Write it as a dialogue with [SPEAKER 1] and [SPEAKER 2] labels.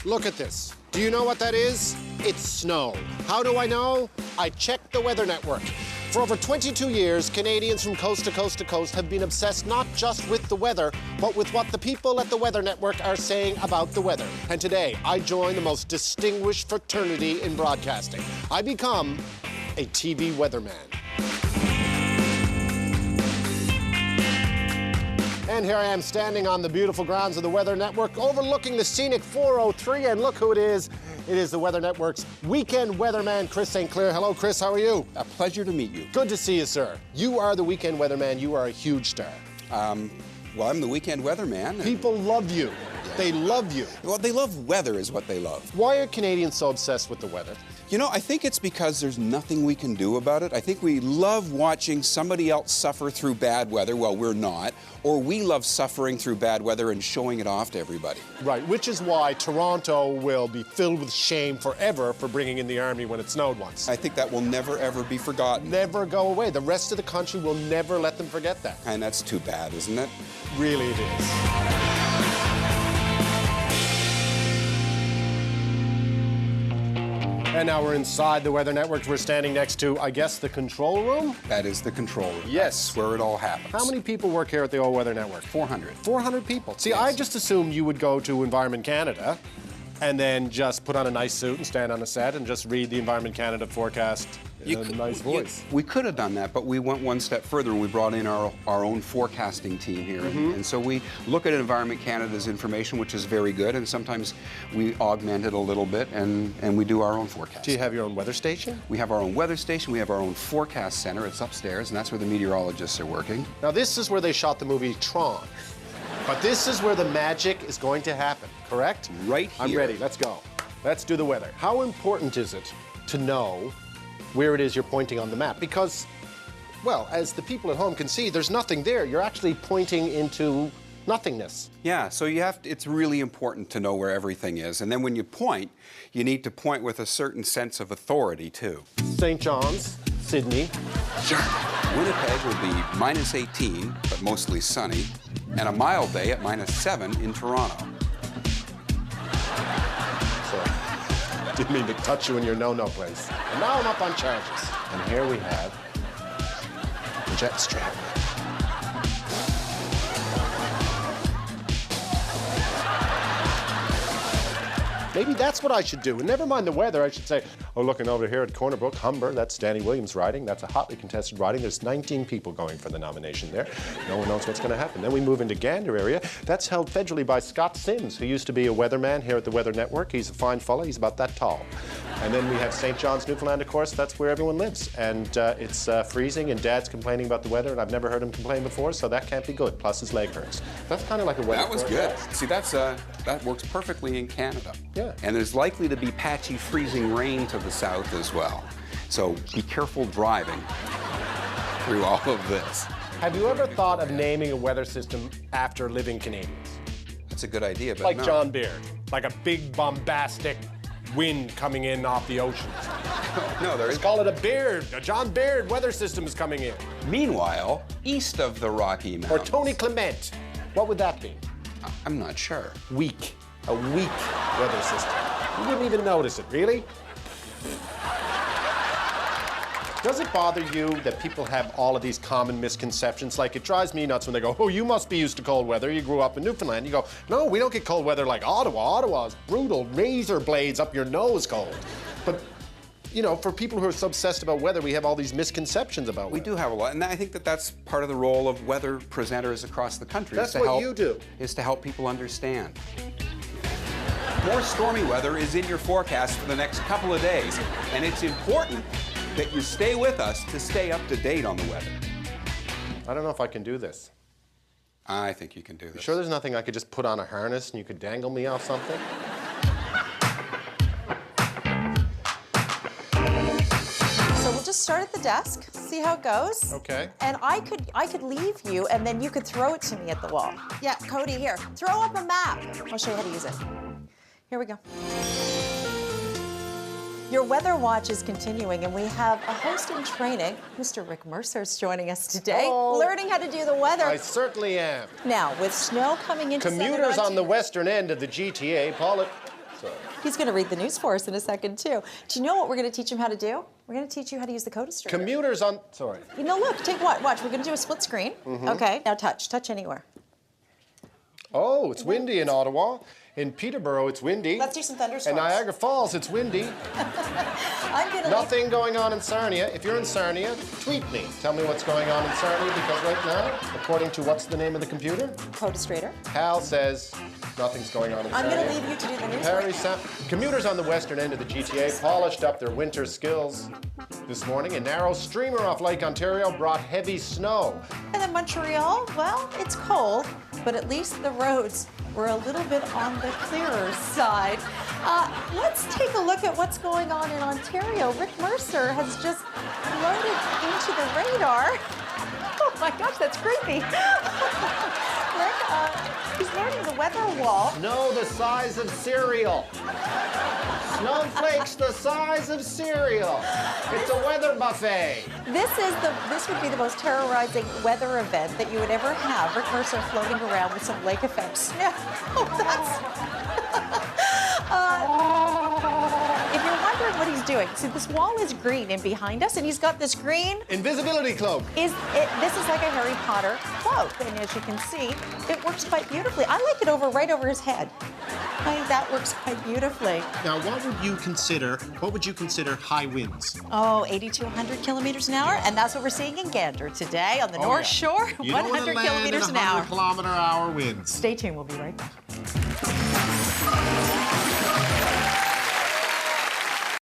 [SPEAKER 1] Look at this. Do you know what that is? It's snow. How do I know? I checked the Weather Network. For over 22 years, Canadians from coast to coast to coast have been obsessed not just with the weather, but with what the people at the Weather Network are saying about the weather. And today, I join the most distinguished fraternity in broadcasting. I become a TV weatherman. And here I am standing on the beautiful grounds of the Weather Network, overlooking the scenic 403, and look who it is. It is the Weather Network's weekend weatherman, Chris St. Clair. Hello, Chris, how are you?
[SPEAKER 2] A pleasure to meet you.
[SPEAKER 1] Good to see you, sir. You are the weekend weatherman. You are a huge star.
[SPEAKER 2] Well, I'm the weekend weatherman.
[SPEAKER 1] People love you. They love you.
[SPEAKER 2] Well, they love weather is what they love.
[SPEAKER 1] Why are Canadians so obsessed with the weather?
[SPEAKER 2] You know, I think it's because there's nothing we can do about it. I think we love watching somebody else suffer through bad weather. Well, we're not. Or we love suffering through bad weather and showing it off to everybody.
[SPEAKER 1] Right, which is why Toronto will be filled with shame forever for bringing in the army when it snowed once.
[SPEAKER 2] I think that will never, ever be forgotten.
[SPEAKER 1] Never go away. The rest of the country will never let them forget that.
[SPEAKER 2] And that's too bad, isn't it?
[SPEAKER 1] Really it is. And now we're inside the Weather Network. We're standing next to, I guess, the control room?
[SPEAKER 2] That is the control room.
[SPEAKER 1] Yes.
[SPEAKER 2] That's where it all happens.
[SPEAKER 1] How many people work here at the All Weather Network?
[SPEAKER 2] 400.
[SPEAKER 1] 400 people. See,
[SPEAKER 2] Yes.
[SPEAKER 1] I just assumed you would go to Environment Canada and then just put on a nice suit and stand on a set and just read the Environment Canada forecast in a nice voice.
[SPEAKER 2] We could have done that, but we went one step further and we brought in our own forecasting team here. And so we look at Environment Canada's information, which is very good, and sometimes we augment it a little bit and we do our own forecast.
[SPEAKER 1] Do you have your own weather station?
[SPEAKER 2] We have our own weather station, we have our own forecast center. It's upstairs, and that's where the meteorologists are working.
[SPEAKER 1] Now, this is where they shot the movie Tron. But this is where the magic is going to happen, correct?
[SPEAKER 2] Right here.
[SPEAKER 1] I'm ready. Let's go. Let's do the weather. How important is it to know where it is you're pointing on the map? Because, well, as the people at home can see, there's nothing there. You're actually pointing into nothingness.
[SPEAKER 2] Yeah, so it's really important to know where everything is. And then when you point, you need to point with a certain sense of authority, too.
[SPEAKER 1] St. John's, Sydney.
[SPEAKER 2] Sure. Winnipeg will be -18, but mostly sunny, and a mild day at -7 in Toronto.
[SPEAKER 1] Sorry. Didn't mean to touch you in your no-no place. And now I'm up on charges. And here we have the jet stream. Maybe that's what I should do. And never mind the weather, I should say, oh, looking over here at Corner Brook, Humber, that's Danny Williams' riding. That's a hotly contested riding. There's 19 people going for the nomination there. No one knows what's going to happen. Then we move into Gander area. That's held federally by Scott Sims, who used to be a weatherman here at the Weather Network. He's a fine fella. He's about that tall. And then we have St. John's, Newfoundland, of course. That's where everyone lives. And it's freezing, and Dad's complaining about the weather, and I've never heard him complain before, so that can't be good. Plus his leg hurts. That's kind of like a weather
[SPEAKER 2] That was good.
[SPEAKER 1] forecast.
[SPEAKER 2] See, that works perfectly in Canada.
[SPEAKER 1] Yeah.
[SPEAKER 2] And there's likely to be patchy freezing rain to the south as well. So be careful driving through all of this.
[SPEAKER 1] Have you ever thought of naming a weather system after living Canadians?
[SPEAKER 2] That's a good idea, but
[SPEAKER 1] Like
[SPEAKER 2] no.
[SPEAKER 1] John Beard. Like a big, bombastic wind coming in off the ocean.
[SPEAKER 2] No, there
[SPEAKER 1] Let's
[SPEAKER 2] is.
[SPEAKER 1] call it a Beard. A John Beard weather system is coming in.
[SPEAKER 2] Meanwhile, east of the Rocky
[SPEAKER 1] Or
[SPEAKER 2] Mountains.
[SPEAKER 1] Tony Clement. What would that be?
[SPEAKER 2] I'm not sure.
[SPEAKER 1] Weak. A weak weather system. You wouldn't even notice it, really? Does it bother you that people have all of these common misconceptions? Like, it drives me nuts when they go, oh, you must be used to cold weather. You grew up in Newfoundland. You go, no, we don't get cold weather like Ottawa. Ottawa is brutal, razor blades up your nose cold. But, you know, for people who are so obsessed about weather, we have all these misconceptions about
[SPEAKER 2] We
[SPEAKER 1] weather.
[SPEAKER 2] do have a lot, and I think that's part of the role of weather presenters across the country.
[SPEAKER 1] That's
[SPEAKER 2] is to
[SPEAKER 1] what
[SPEAKER 2] help,
[SPEAKER 1] you do.
[SPEAKER 2] Is to help people understand. More stormy weather is in your forecast for the next couple of days, and it's important that you stay with us to stay up to date on the weather.
[SPEAKER 1] I don't know if I can do this.
[SPEAKER 2] I think you can do this.
[SPEAKER 1] Sure there's nothing I could just put on a harness and you could dangle me off something?
[SPEAKER 3] So we'll just start at the desk, see how it goes.
[SPEAKER 1] Okay.
[SPEAKER 3] And I could leave you, and then you could throw it to me at the wall. Yeah, Cody, here, throw up a map. I'll show you how to use it. Here we go. Your weather watch is continuing, and we have a host in training. Mr. Rick Mercer is joining us today,
[SPEAKER 1] Hello.
[SPEAKER 3] learning how to do the weather.
[SPEAKER 1] I certainly am.
[SPEAKER 3] Now, with snow coming into
[SPEAKER 1] Commuters
[SPEAKER 3] Southern
[SPEAKER 1] on the
[SPEAKER 3] Ontario-
[SPEAKER 1] western end of the GTA, sorry.
[SPEAKER 3] He's going to read the news for us in a second, too. Do you know what we're going to teach him how to do? We're going to teach you how to use the Codestrator.
[SPEAKER 1] Commuters on... Sorry.
[SPEAKER 3] You know, look, take what? Watch, we're going to do a split screen. Okay, now touch. Touch anywhere.
[SPEAKER 1] Oh, it's windy in Ottawa. In Peterborough, it's windy.
[SPEAKER 3] Let's do some thunderstorms.
[SPEAKER 1] In Niagara Falls, it's windy.
[SPEAKER 3] I'm gonna
[SPEAKER 1] Nothing going on in Sarnia. If you're in Sarnia, tweet me. Tell me what's going on in Sarnia, because right now, according to what's the name of the computer?
[SPEAKER 3] Codestrator.
[SPEAKER 1] Hal says nothing's going on in Sarnia.
[SPEAKER 3] I'm going to leave you to do the news.
[SPEAKER 1] Harry commuters on the western end of the GTA polished up their winter skills. This morning, a narrow streamer off Lake Ontario brought heavy snow.
[SPEAKER 3] And then Montreal, well, it's cold, but at least the roads were a little bit on the clearer side. Let's take a look at what's going on in Ontario. Rick Mercer has just floated into the radar. Oh my gosh, that's creepy. Rick, he's learning the weather wall.
[SPEAKER 1] Snow the size of cereal. Snowflakes the size of cereal. It's a weather buffet.
[SPEAKER 3] This would be the most terrorizing weather event that you would ever have. Rick Mercer floating around with some lake effect snow. If you're wondering what he's doing, see, this wall is green and behind us, and he's got this green
[SPEAKER 1] invisibility cloak.
[SPEAKER 3] This is like a Harry Potter cloak, and as you can see, it works quite beautifully. I like it right over his head. I think that works quite beautifully.
[SPEAKER 1] Now, what would you consider high winds?
[SPEAKER 3] Oh, 80 to 100 kilometers an hour, and that's what we're seeing in Gander today on the North Shore.
[SPEAKER 1] You
[SPEAKER 3] 100 kilometers an hour.
[SPEAKER 1] 100-kilometer-hour winds.
[SPEAKER 3] Stay tuned. We'll be right back.